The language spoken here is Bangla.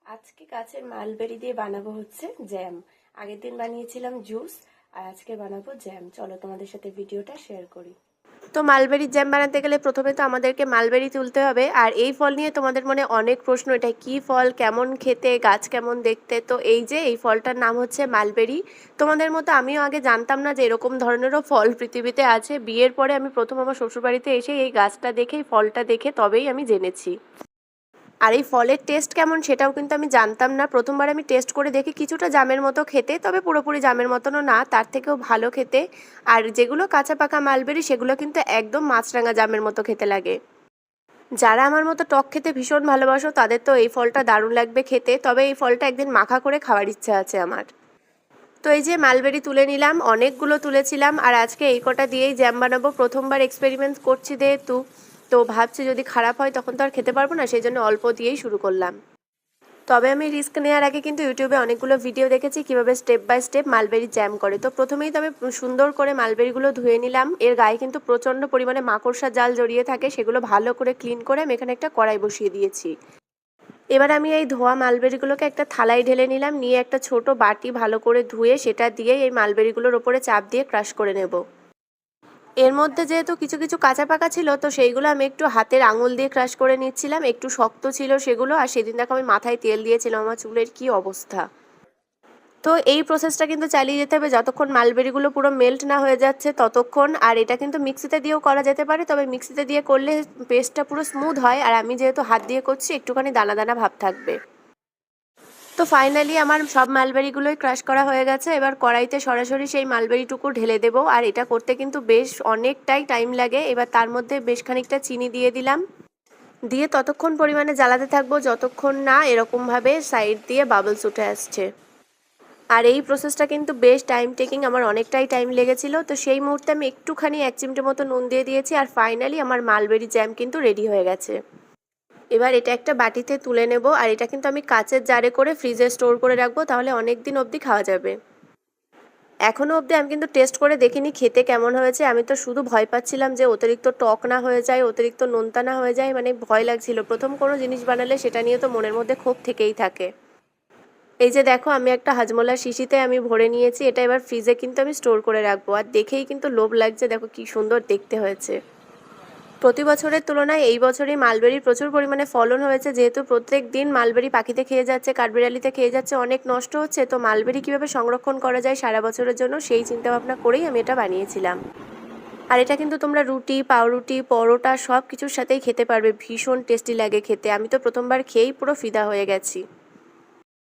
আজকে গাছের মালবেরি দিয়ে বানাবো হচ্ছে জ্যাম। আগের দিন বানিয়েছিলাম জুস, আর আজকে বানাবো জ্যাম। চলো তোমাদের সাথে ভিডিওটা শেয়ার করি। তো মালবেরির জ্যাম বানাতে গেলে প্রথমে তো আমাদেরকে মালবেরি তুলতে হবে। আর এই ফল নিয়ে তোমাদের মনে অনেক প্রশ্ন, এটা কি ফল, কেমন খেতে, গাছ কেমন দেখতে। তো এই যে এই ফলটার নাম হচ্ছে মালবেরি। তোমাদের মতো আমিও আগে জানতাম না যে এরকম ধরনেরও ফল পৃথিবীতে আছে। বিয়ের পরে আমি প্রথম আমার শ্বশুরবাড়িতে এসে এই গাছটা দেখে, এই ফলটা দেখে তবেই আমি জেনেছি। আর এই ফলের টেস্ট কেমন সেটাও কিন্তু আমি জানতাম না। প্রথমবার আমি টেস্ট করে দেখি কিছুটা জামের মতো খেতে, তবে পুরোপুরি জামের মতনও না, তার থেকেও ভালো খেতে। আর যেগুলো কাঁচা পাকা মালবেরি সেগুলো কিন্তু একদম মাছরাঙা জামের মতো খেতে লাগে। যারা আমার মতো টক খেতে ভীষণ ভালোবাসো তাদের তো এই ফলটা দারুণ লাগবে খেতে, তবে এই ফলটা একদিন মাখা করে খাওয়ার ইচ্ছা আছে আমার। তো এই যে মালবেরি তুলে নিলাম, অনেকগুলো তুলেছিলাম, আর আজকে এই কটা দিয়েই জ্যাম বানাবো। প্রথমবার এক্সপেরিমেন্ট করছি যেহেতু, তো ভাবছি যদি খারাপ হয় তখন তো আর খেতে পারবো না, সেই জন্য অল্প দিয়েই শুরু করলাম। তবে আমি রিস্ক নেওয়ার আগে কিন্তু ইউটিউবে অনেকগুলো ভিডিও দেখেছি কিভাবে step by step mulberry jam করে। তো প্রথমেই তবে সুন্দর করে মালবেরিগুলো ধুয়ে নিলাম। এর গায়ে কিন্তু প্রচণ্ড পরিমাণে মাকড়সার জাল জড়িয়ে থাকে, সেগুলো ভালো করে ক্লিন করে আমি এখানে একটা কড়াই বসিয়ে দিয়েছি। এবার আমি এই ধোয়া মালবেরিগুলোকে একটা থালায় ঢেলে নিলাম, নিয়ে একটা ছোট বাটি ভালো করে ধুয়ে সেটা দিয়ে এই মালবেরিগুলোর ওপরে চাপ দিয়ে ক্রাশ করে নেব। এর মধ্যে যেহেতু কিছু কিছু কাঁচা পাকা ছিল, তো সেইগুলো আমি একটু হাতের আঙুল দিয়ে ক্রাশ করে নিচ্ছিলাম। একটু শক্ত ছিল সেগুলো, আর সেদিন দেখো আমি মাথায় তেল দিয়েছিলাম, আমার চুলের কি অবস্থা। তো এই প্রসেসটা কিন্তু চালিয়ে যেতে হবে যতক্ষণ মালবেরিগুলো পুরো মেল্ট না হয়ে যাচ্ছে ততক্ষণ। আর এটা কিন্তু মিক্সিতে দিয়েও করা যেতে পারে, তবে মিক্সিতে দিয়ে করলে পেস্টটা পুরো স্মুথ হয়, আর আমি যেহেতু হাত দিয়ে করছি একটুখানি দানা দানা ভাব থাকবে। তো ফাইনালি আমার সব মালবেরিগুলোই ক্রাশ করা হয়ে গেছে। এবার কড়াইতে সরাসরি সেই মালবেরিটুকু ঢেলে দেবো, আর এটা করতে কিন্তু বেশ অনেকটাই টাইম লাগে। এবার তার মধ্যে বেশ খানিকটা চিনি দিয়ে দিলাম, দিয়ে ততক্ষণ পরিমাণে জ্বালাতে থাকবো যতক্ষণ না এরকমভাবে সাইড দিয়ে বাবলস উঠে আসছে। আর এই প্রসেসটা কিন্তু বেশ টাইম টেকিং, আমার অনেকটাই টাইম লেগেছিল। তো সেই মুহূর্তে আমি একটুখানি 1 চিমটে মতো নুন দিয়ে দিয়েছি, আর ফাইনালি আমার মালবেরি জ্যাম কিন্তু রেডি হয়ে গেছে। এবার এটা একটা বাটিতে তুলে নেব, আর এটা কিন্তু আমি কাচের জারে করে ফ্রিজে স্টোর করে রাখবো, তাহলে অনেক দিন অবধি খাওয়া যাবে। এখনও অবধি আমি কিন্তু টেস্ট করে দেখিনি খেতে কেমন হয়েছে। আমি তো শুধু ভয় পাচ্ছিলাম যে অতিরিক্ত টক না হয়ে যায়, অতিরিক্ত নোনতা না হয়ে যায়, মানে ভয় লাগছিল। প্রথম কোনো জিনিস বানালে সেটা নিয়ে তো মনের মধ্যে ক্ষোভ থেকেই থাকে। এই যে দেখো আমি একটা হাজমোলা শিশিতে আমি ভরে নিয়েছি, এটা এবার ফ্রিজে কিন্তু আমি স্টোর করে রাখবো। আর দেখেই কিন্তু লোভ লাগছে, দেখো কি সুন্দর দেখতে হয়েছে। প্রতি বছরের তুলনায় এই বছরই মালবেরির প্রচুর পরিমাণে ফলন হয়েছে, যেহেতু প্রত্যেক দিন মালবেরি পাখিতে খেয়ে যাচ্ছে, কাঠবিড়ালিতে খেয়ে যাচ্ছে, অনেক নষ্ট হচ্ছে। তো মালবেরি কীভাবে সংরক্ষণ করা যায় সারা বছরের জন্য, সেই চিন্তাভাবনা করেই আমি এটা বানিয়েছিলাম। আর এটা কিন্তু তোমরা রুটি, পাউরুটি, পরোটা সব কিছুর সাথেই খেতে পারবে, ভীষণ টেস্টি লাগে খেতে। আমি তো প্রথমবার খেয়েই পুরো ফিদা হয়ে গেছি।